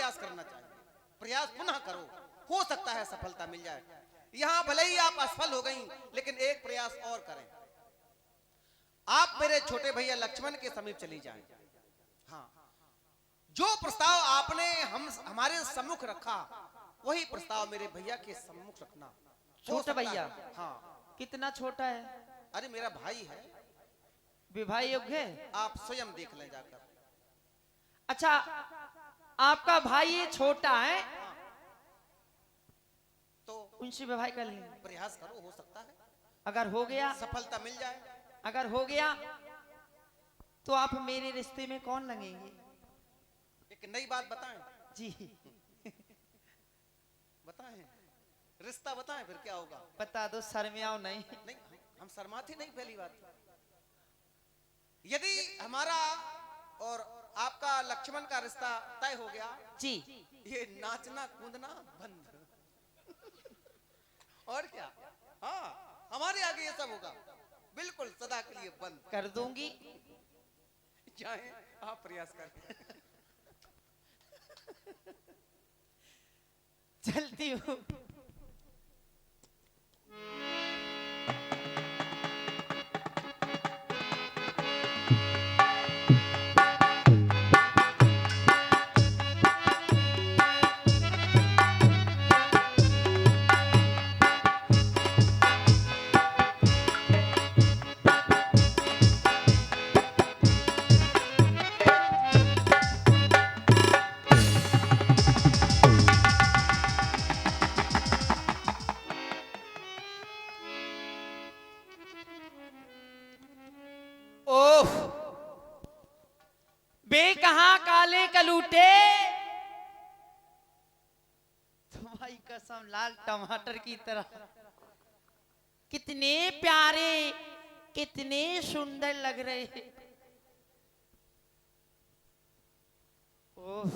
प्रयास करना चाहिए। प्रयास पुनः करो, हो सकता है सफलता मिल जाए। यहां भले ही आप असफल हो गई, लेकिन एक प्रयास और करें। आप मेरे छोटे भैया लक्ष्मण के समीप चली जाएं। हाँ, जो प्रस्ताव आपने हमारे सम्मुख रखा, वही प्रस्ताव मेरे भैया के सम्मुख रखना। छोटा भैया? हाँ। कितना छोटा है? अरे मेरा भाई है, विवाह योग्य है? आप स्वयं देख लें जाकर। अच्छा, आपका भाई ये छोटा है, तो उनसे विवाह कर लें। प्रयास करो, हो सकता है अगर हो गया, सफलता मिल जाए। अगर हो गया तो आप मेरे रिश्ते में कौन लगेंगे? एक नई बात बताएं। जी बताएं, रिश्ता बताएं, फिर क्या होगा। बता दो, शर्मियाओ नहीं। नहीं, हम शर्माते नहीं। पहली बात, यदि हमारा और आपका लक्ष्मण का रिश्ता तय हो गया जी, ये नाचना कूदना बंद। और क्या, हाँ, हमारे आगे ये सब होगा, बिल्कुल सदा के लिए बंद कर दूंगी। चाहे आप प्रयास करें। चलती हूँ। ओह, बे कहाँ काले कलूटे, तुम्हारी कसम लाल टमाटर की तरह। कितने प्यारे, कितने सुंदर लग रहे हैं। ओह,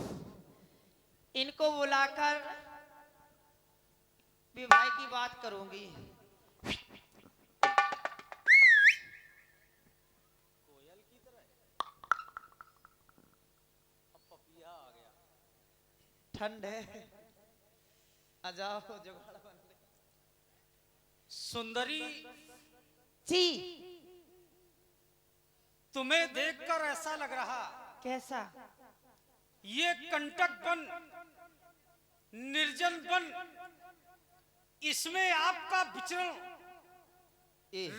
इनको बुलाकर विवाह की बात करूंगी। ठंड है, आ जाओ जुगाड़ बन ले। सुंदरी जी, तुम्हें देखकर ऐसा लग रहा कैसा? ये कंटक वन, निर्जन वन, इसमें आपका विचरण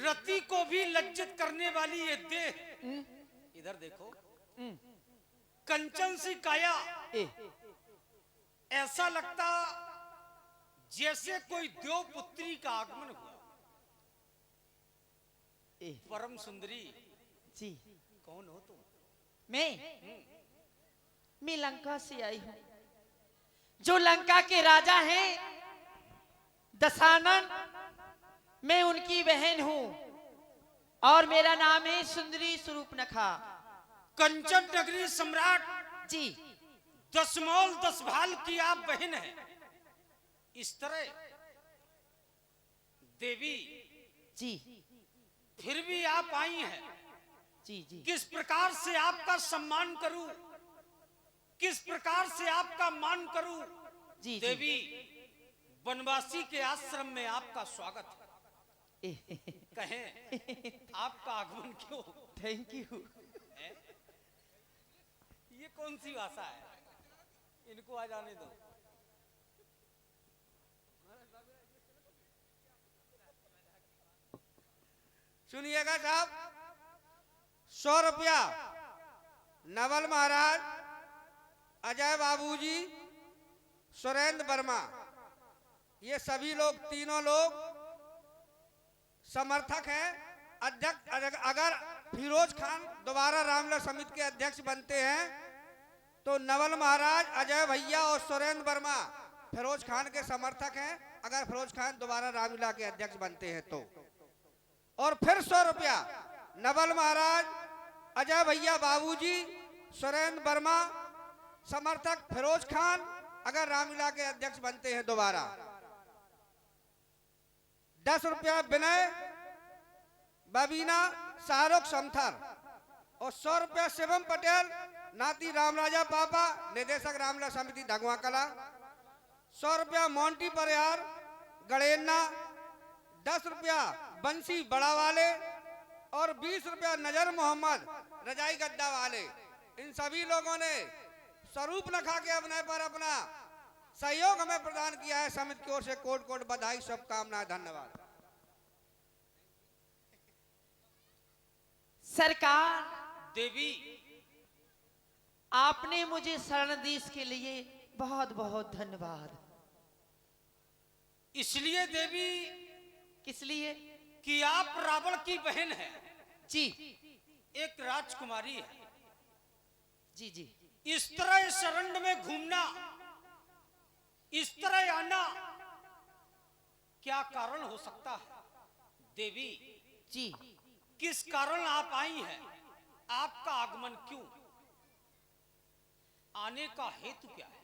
रति को भी लज्जित करने वाली ये देह। इधर देखो, कंचन सी काया, ऐसा लगता जैसे कोई देव पुत्री का आगमन हुआ। परम सुंदरी जी, कौन हो तुम? मैं लंका से आई हूँ। जो लंका के राजा हैं दशानन, मैं उनकी बहन हूँ और मेरा नाम है सुंदरी स्वरूपनखा। कंचन नगरी सम्राट जी, दशमौल दशभाल की आप बहन है। इस तरह देवी जी, फिर भी आप आई हैं। जी, जी, किस प्रकार से आपका सम्मान करूं, किस प्रकार से आपका मान करूं। जी, देवी, वनवासी के आश्रम में आपका स्वागत है। कहें आपका आगमन क्यों? Thank you. ये कौन सी भाषा है? इनको आ जाने दो। सुनिएगा साहब, 100 रुपया नवल महाराज, अजय बाबूजी, सुरेंद्र वर्मा, ये सभी लोग, तीनों लोग समर्थक हैं। अध्यक्ष अगर फिरोज खान दोबारा रामलला समिति के अध्यक्ष बनते हैं तो नवल महाराज, अजय भैया और सुरेंद्र वर्मा फिरोज खान के समर्थक हैं। अगर फिरोज खान दोबारा रामलीला के अध्यक्ष बनते हैं तो। और फिर 100 रुपया नवल महाराज, अजय भैया, बाबूजी, सुरेंद्र वर्मा समर्थक फिरोज खान अगर रामलीला के अध्यक्ष बनते हैं दोबारा। 10 रुपया विनय, बबीना, शाहरुख समथर और 100 रुपया शिवम पटेल नाती रामराजा पापा, निदेशक रामलीला समिति धगवा कला। 100 रुपया मोंटी परिहार गड़ेन्ना, 10 रुपया बंसी बड़ा वाले और 20 रुपया नजर मोहम्मद रजाई गद्दा वाले। इन सभी लोगों ने स्वरूप नखा के अभिनय पर अपना सहयोग हमें प्रदान किया है। समिति की ओर से कोट कोट बधाई, शुभकामनाएं, धन्यवाद। सरकार, देवी, आपने मुझे शरण दी, इसके लिए बहुत बहुत धन्यवाद। इसलिए देवी किस लिए? कि आप रावण की बहन हैं, जी एक राजकुमारी है। जी जी। इस तरह शरण में घूमना, इस तरह आना क्या कारण हो सकता है? देवी जी, किस कारण आप आई हैं? आपका आगमन क्यों? आने का हेतु क्या है?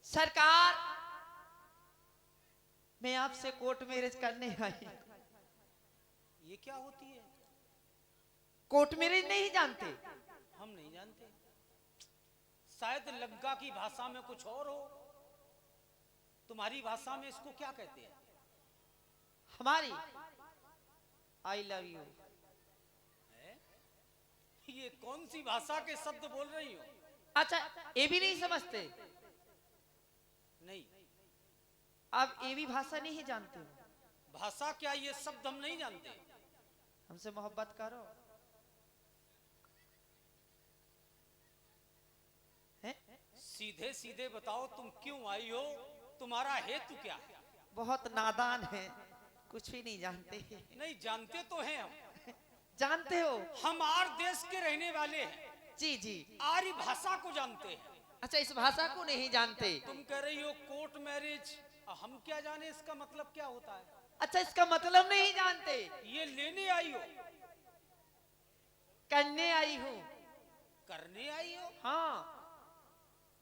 सरकार, मैं आपसे कोर्ट मैरिज करने आई। ये क्या होती है? कोर्ट मैरिज नहीं जानते? हम नहीं जानते। शायद लंका की भाषा में कुछ और हो, तुम्हारी भाषा में इसको क्या कहते हैं? हमारी आई लव यू। ये कौन सी भाषा के शब्द बोल रही हो? अच्छा, ये भी नहीं समझते? नहीं, आप ये भी भाषा नहीं जानते हो? भाषा क्या, ये शब्द हम नहीं जानते। हमसे मोहब्बत करो। है? सीधे सीधे बताओ, तुम क्यों आई हो? तुम्हारा हेतु क्या है? बहुत नादान है, कुछ भी नहीं जानते। नहीं जानते तो हैं हम। जानते हो? हम आर्य देश के रहने वाले हैं, जी जी। आर्य भाषा को जानते हैं। अच्छा, इस भाषा को नहीं जानते? तुम कह रही हो कोर्ट मैरिज, हम क्या जाने इसका मतलब क्या होता है? अच्छा, इसका मतलब नहीं जानते? ये लेने आई हो? करने आई हूँ। करने आई हो? हाँ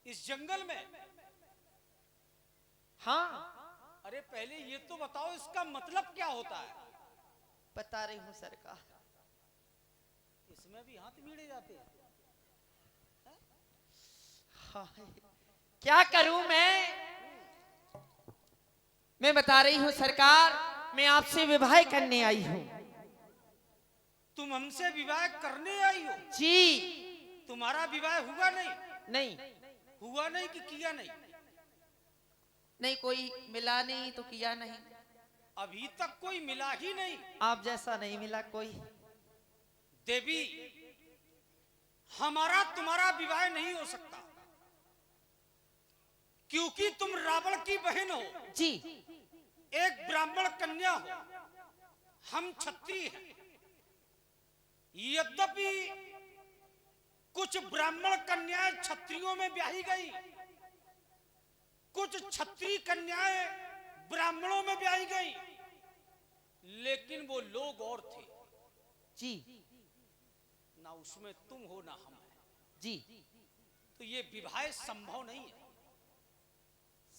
इस जंगल में? हाँ। अरे पहले ये तो बताओ, इसका मतलब क्या होता है? बता रही हूँ सरकार। इसमें भी हाथ मीड़े जाते हैं। हाँ, क्या करूं मैं बता रही हूँ सरकार, मैं आपसे विवाह करने आई हूँ। तुम हमसे विवाह करने आई हो? जी। तुम्हारा विवाह हुआ नहीं? नहीं। हुआ नहीं कि किया नहीं? नहीं, कोई मिला नहीं तो किया नहीं। अभी तक कोई मिला ही नहीं? आप जैसा नहीं मिला कोई। देवी, हमारा तुम्हारा विवाह नहीं हो सकता, क्योंकि तुम रावण की बहन हो। जी। एक ब्राह्मण कन्या हो, हम क्षत्रिय हैं। यद्यपि कुछ ब्राह्मण कन्याएं क्षत्रियों में ब्याही गई, कुछ क्षत्रिय कन्याएं ब्राह्मणों में ब्याही गई, लेकिन वो लोग और थे। जी। ना उसमें तुम हो ना हम हैं। जी। तो ये विवाह संभव नहीं है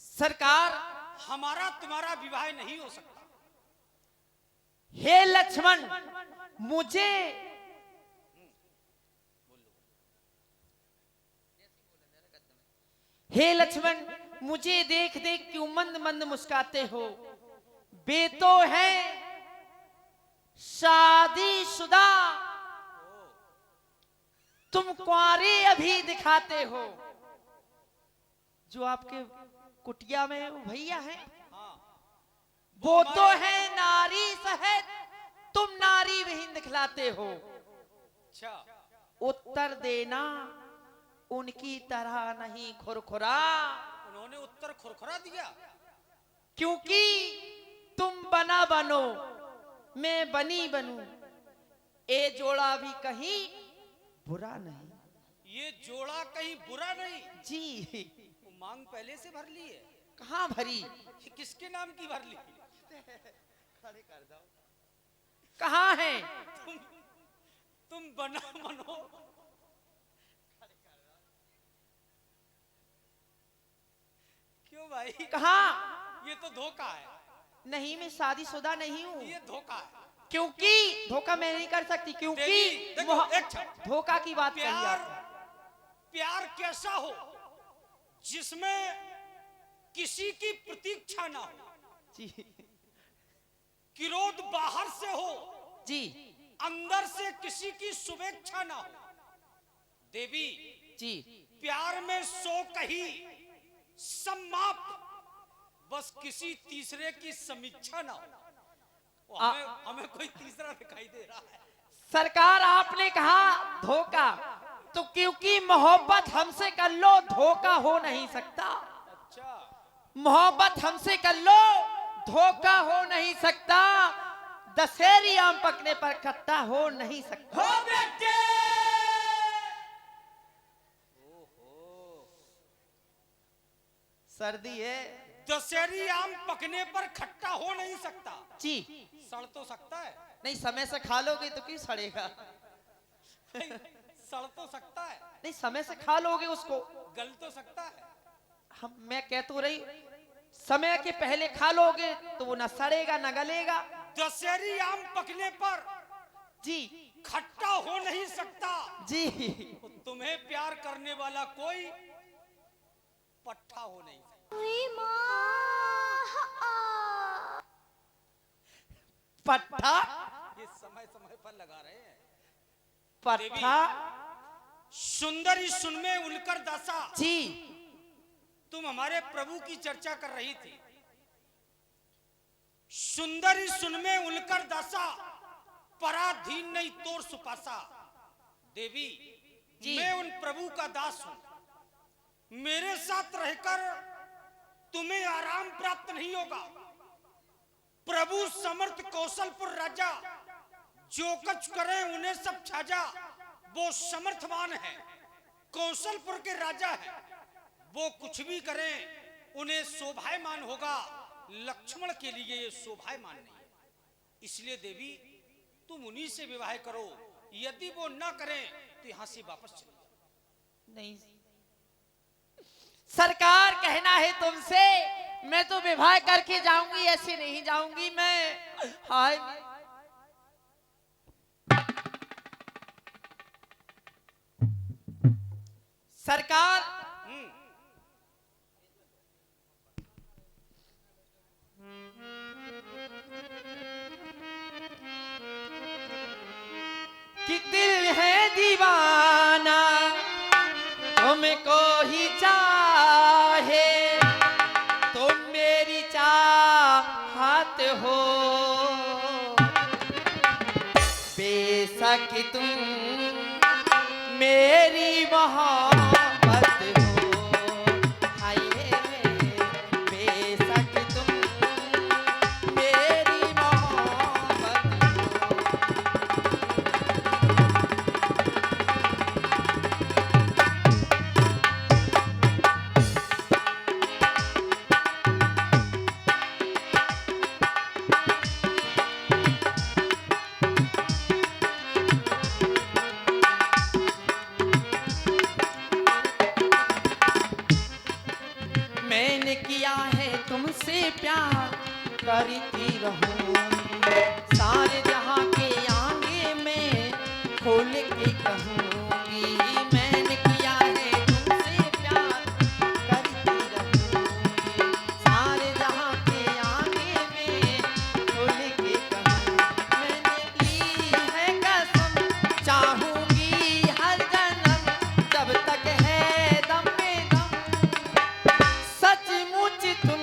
सरकार। हमारा तुम्हारा विवाह नहीं हो सकता। हे लक्ष्मण, मुझे हे लक्ष्मण, मुझे देख देख क्यों मंद मंद मुस्काते हो? वे तो है शादीशुदा, तुम कुंवारे अभी दिखाते हो। जो आपके कुटिया में भैया हैं, वो तो है नारी सहित, तुम नारी विहीन दिखलाते हो। अच्छा, उत्तर देना उनकी तरह नहीं खुरखुरा, उन्होंने उत्तर खुरखुरा दिया। क्योंकि तुम बना बनो, मैं बनी बनूं, ए जोड़ा भी कहीं बुरा नहीं। ये जोड़ा कहीं बुरा नहीं? जी। वो मांग पहले से भर ली है? कहाँ भरी? ये किसके नाम की भर ली? कहाँ है? तुम बना बनो, क्यों भाई? कहाँ? ये तो धोखा है। नहीं, मैं शादीशुदा नहीं हूँ। ये धोखा है। क्योंकि धोखा मैं नहीं कर सकती, क्योंकि देवी, देखो, एक क्षण। धोखा की बात कही प्यार आपने। प्यार कैसा हो जिसमें किसी की प्रतीक्षा ना हो, जी क्रोध बाहर से हो, जी अंदर से किसी की शुभेच्छा ना हो। देवी, जी प्यार में सो कही समाप्त, बस किसी तीसरे की समीक्षा ना हो। वो हमें कोई तीसरा दिखाई दे रहा है। सरकार, आपने कहा धोखा, तो क्योंकि मोहब्बत हमसे कर लो धोखा हो नहीं सकता। अच्छा, मोहब्बत हमसे कर लो धोखा हो नहीं सकता। दशहरी आम पकने पर खट्टा हो नहीं सकता। हो बेटे, सर्दी है दशहरी आम पकने पर खट्टा हो नहीं सकता। जी, सड़ तो सकता है, नहीं समय से खा लोगे तो क्यों सड़ेगा? सड़ तो सकता है, नहीं समय से खा लोगे उसको। गल तो सकता है। मैं कह तो रही, समय के पहले खा लोगे तो वो न सड़ेगा न गलेगा। दशहरी आम पकने पर जी खट्टा हो नहीं सकता। जी, तुम्हें प्यार करने वाला कोई पट्टा हो नहीं सकता। पट्टा, ये समय समय पर लगा रहे हैं। पट्टा, सुंदरी सुन में उलकर दशा, जी तुम हमारे प्रभु की चर्चा कर रही थी। सुंदरी सुन में उलकर दशा, पराधीन नहीं तोर सुपासा। देवी, जी। मैं उन प्रभु का दास हूं। मेरे साथ रहकर तुम्हें आराम प्राप्त नहीं होगा। प्रभु समर्थ कौशलपुर राजा, जो कुछ करे उन्हें सब छाजा। वो समर्थवान है, कौशलपुर के राजा है। वो कुछ भी करें उन्हें शोभायमान होगा। लक्ष्मण के लिए ये शोभायमान नहीं है। इसलिए देवी, तुम उन्हीं से विवाह करो। यदि वो ना करें तो यहां से वापस चले जाओ। नहीं, सरकार कहना है तुमसे, मैं तो विवाह करके जाऊंगी, ऐसे नहीं जाऊंगी मैं। हाय, सरकार कि दिल है दीवाना तुमको ही चाहे, तुम मेरी चाहत हो। बेशक तुम मेरी मोहब्बत हो। हाय बेशक तुम मेरी मोहब्बत हो। मैंने किया है तुमसे प्यार, करती रहूंगी सारे जहां के आगे में खोल के कहूंगी। मैंने किया है तुमसे प्यार, करती रहूंगी सारे जहां के आगे में खोल के कहूंगी। मैंने ली है कसम, चाहूंगी हर जन्म, जब तक है दम में दम। सचमुच तुम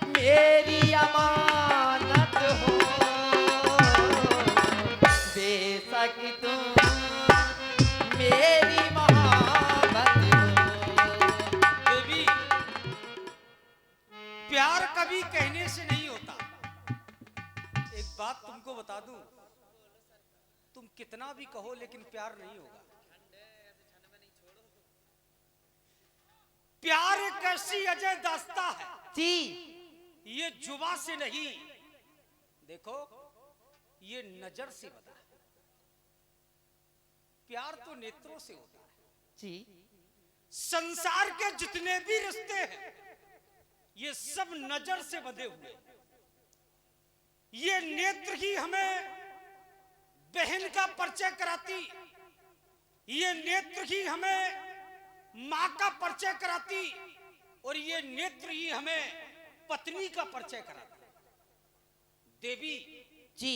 मेरी अमानत हो। बेशक तुम मेरी मोहब्बत हो। देवी, प्यार कभी कहने से नहीं होता। एक बात तुमको बता दूं, तुम कितना भी कहो लेकिन प्यार नहीं होगा। प्यार एक ऐसी अजय दास्ता है, जी ये जुबा से नहीं, देखो ये नजर से बता है। प्यार तो नेत्रों से होता है। जी संसार के जितने भी रिश्ते हैं ये सब नजर से बंधे हुए। ये नेत्र ही हमें बहन का परिचय कराती, ये नेत्र ही हमें माँ का परिचय कराती और ये नेत्र ही हमें पत्नी का परिचय कराती। देवी जी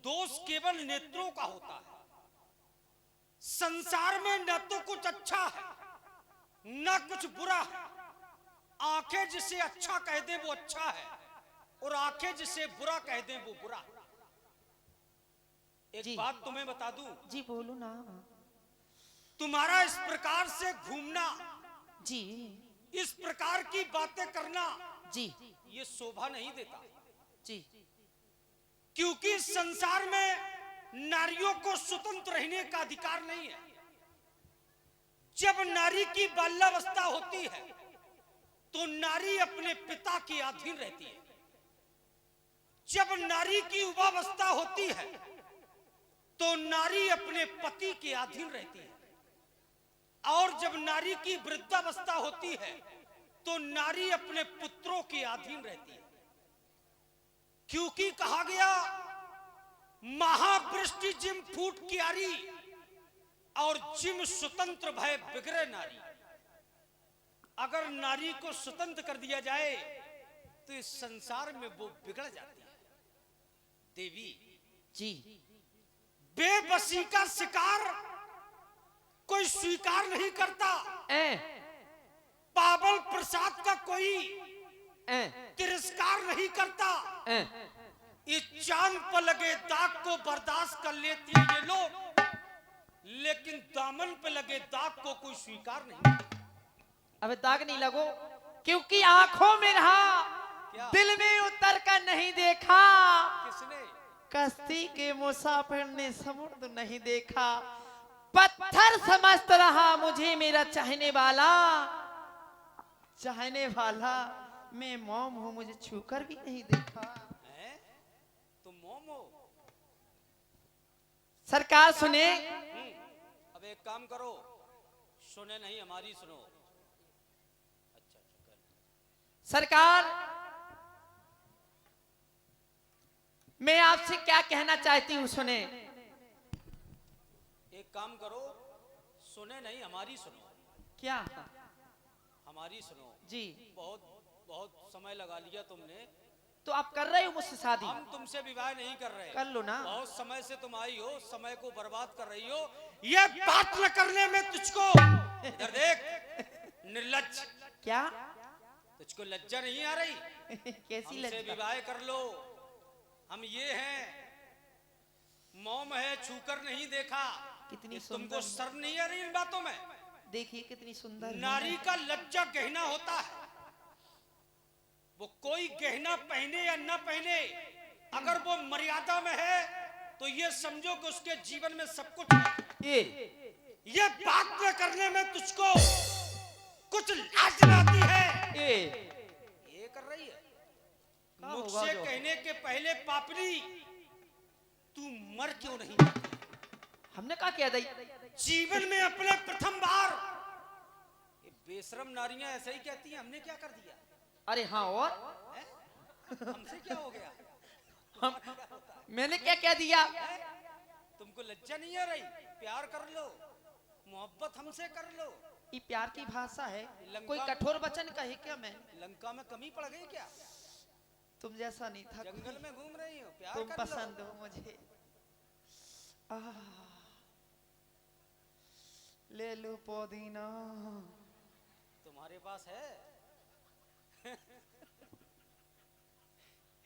दोष केवल नेत्रों का होता है। संसार में न तो कुछ अच्छा है न कुछ बुरा है। आंखें जिसे अच्छा कह दें वो अच्छा है और आंखें जिसे बुरा कह दें वो बुरा है। एक जी। बात तुम्हें बता दूं, जी बोलो ना। तुम्हारा इस प्रकार से घूमना, जी इस प्रकार की बातें करना जी ये शोभा नहीं देता। जी क्योंकि संसार में नारियों को स्वतंत्र रहने का अधिकार नहीं है। जब नारी की बाल्यावस्था होती है तो नारी अपने पिता के अधीन रहती है। जब नारी की युवावस्था होती है तो नारी अपने पति के अधीन रहती है। और जब नारी की वृद्धावस्था होती है तो नारी अपने पुत्रों के अधीन रहती है। क्योंकि कहा गया महावृष्टि जिम फूट क्यारी और जिम स्वतंत्र भय बिगड़े नारी। अगर नारी को स्वतंत्र कर दिया जाए तो इस संसार में वो बिगड़ जाती है। देवी जी बेबसी का शिकार कोई स्वीकार नहीं करता। ए, पावल प्रसाद का कोई ए, तिरस्कार नहीं करता। ए, इस चांद पर लगे दाग को बर्दाश्त कर लेती है ये लोग, लेकिन दामन पे लगे दाग को कोई स्वीकार नहीं। अबे दाग नहीं लगो, क्योंकि आंखों में रहा, क्या? दिल में उतर कर नहीं देखा। किसने? कश्ती के मुसाफिर ने समुद्र नहीं देखा। पत्थर समझ रहा मुझे मेरा चाहने वाला, चाहने वाला मैं मोम हूँ, मुझे छूकर भी नहीं देखा। हैं? तुम मोम हो? सरकार सुने। अब एक काम करो, सुने नहीं हमारी सुनो। अच्छा कर। सरकार मैं आपसे क्या कहना चाहती हूँ, सुने। एक काम करो, सुने नहीं हमारी सुनो। क्या? हमारी सुनो। जी बहुत बहुत समय लगा लिया तुमने। तो आप कर रहे हो मुझसे शादी? हम तुमसे विवाह नहीं कर रहे। कर लो ना। बहुत समय से तुम आई हो, समय को बर्बाद कर रही हो। ये बात न करने में तुझको, इधर देख निर्लज्ज, क्या? तुझको लज्जा नहीं आ रही? कैसी हमसे लज्जा? विवाह कर लो। हम ये हैं, मोम है, छूकर नहीं देखा। कितनी तुमको सुंदर। शर्म नहीं आ रही इन बातों में? देखिए कितनी सुंदर है। नारी का लज्जा गहना होता है। वो कोई गहना पहने या न पहने, अगर वो मर्यादा में है तो ये समझो कि उसके जीवन में सब कुछ है। ये बात न करने में तुझको कुछ लाज आती है। ये कर रही है। मुझसे कहने के पहले पापड़ी तू मर क्यों नहीं? हमने क्या किया दाई? जीवन में अपने प्रथम बार। ये बेशरम नारियां ऐसे ही कहती हैं, हमने क्या कर दिया? अरे हाँ, और हमसे क्या हो गया? हम मैंने क्या क्या दिया? तुमको लज्जा नहीं आ रही? प्यार कर लो, मोहब्बत हमसे कर लो। ये प्यार की भाषा है, लंका कोई कठोर वचन कहे क्या? मैं लंका में कमी पड़ गई क्या? तुम जैसा नहीं था। जंगल में घूम रही हो, प्यार तुम कर पसंद लो। हो मुझे। ले लो पुदीना। तुम्हारे पास है?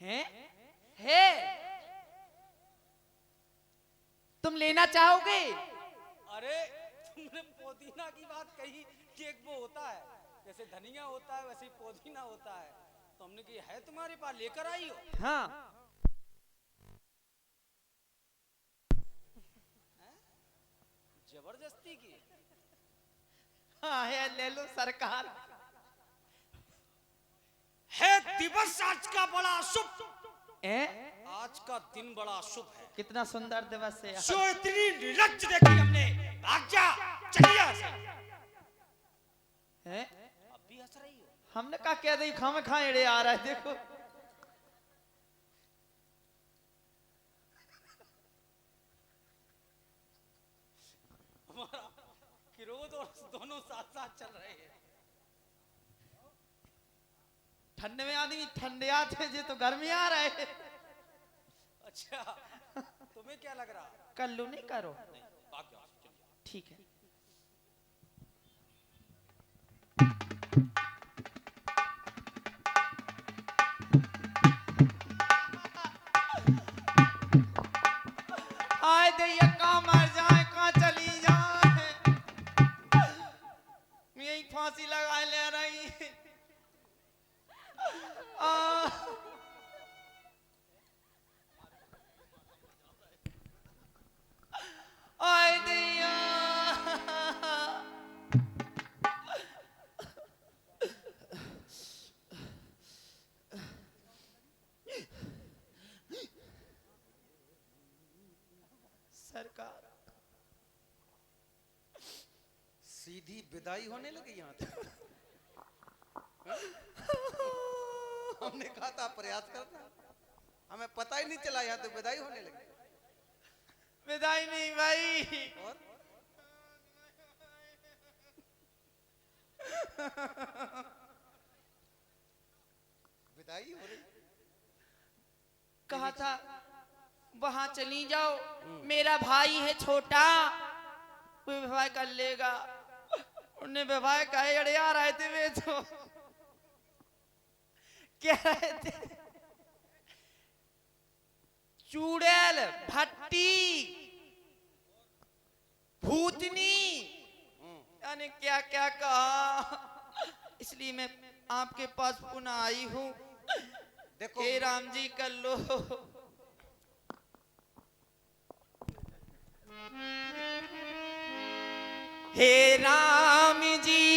है? है? तुम लेना चाहोगे? अरे तुमने पुदीना की बात कही कि एक वो होता है, जैसे धनिया होता है वैसे ही पुदीना होता है। तो हमने कहा है तुम्हारे पास, लेकर आई हो? हाँ। जबरदस्ती की? हाँ है, ले लो सरकार। है दिवस आज का बड़ा शुभ। ए? आज का दिन बड़ा शुभ है। कितना सुंदर दिवस है। जो इतनी निर्लज्ज देखी हमने। भाग जा, चली जा से। है? अब भी हंस रही हो? हमने कहा क्या दी खामे खाए आ रहा है, देखो। हमारा ठंड में आदमी ठंडे आते जे तो गर्मी आ रहे। अच्छा, तुम्हें क्या लग रहा? कल्लू नहीं करो। नहीं, भाग जाओ, चलिए। ठीक है। आए दैया कहाँ मर जाए, कहाँ चली जाए, मैं यही फांसी लगा ले रही। आए दैया सरकार, सीधी विदाई होने लगी यहाँ तक। हमने कहा था प्रयास करना, हमें पता ही नहीं चला यहाँ तो विदाई होने लगी। विदाई नहीं भाई, और विदाई हो रही। कहा था वहां चली जाओ, मेरा भाई है छोटा, वो विवाह कर लेगा। उन्हें विवाह का अड़े आ रहे थे वे तो कह रहे थे चूड़ैल, भट्टी, भूतनी, यानी क्या क्या कहा। इसलिए मैं आपके पास पुनः आई हूँ। देखो हे राम जी कर लो। हे राम जी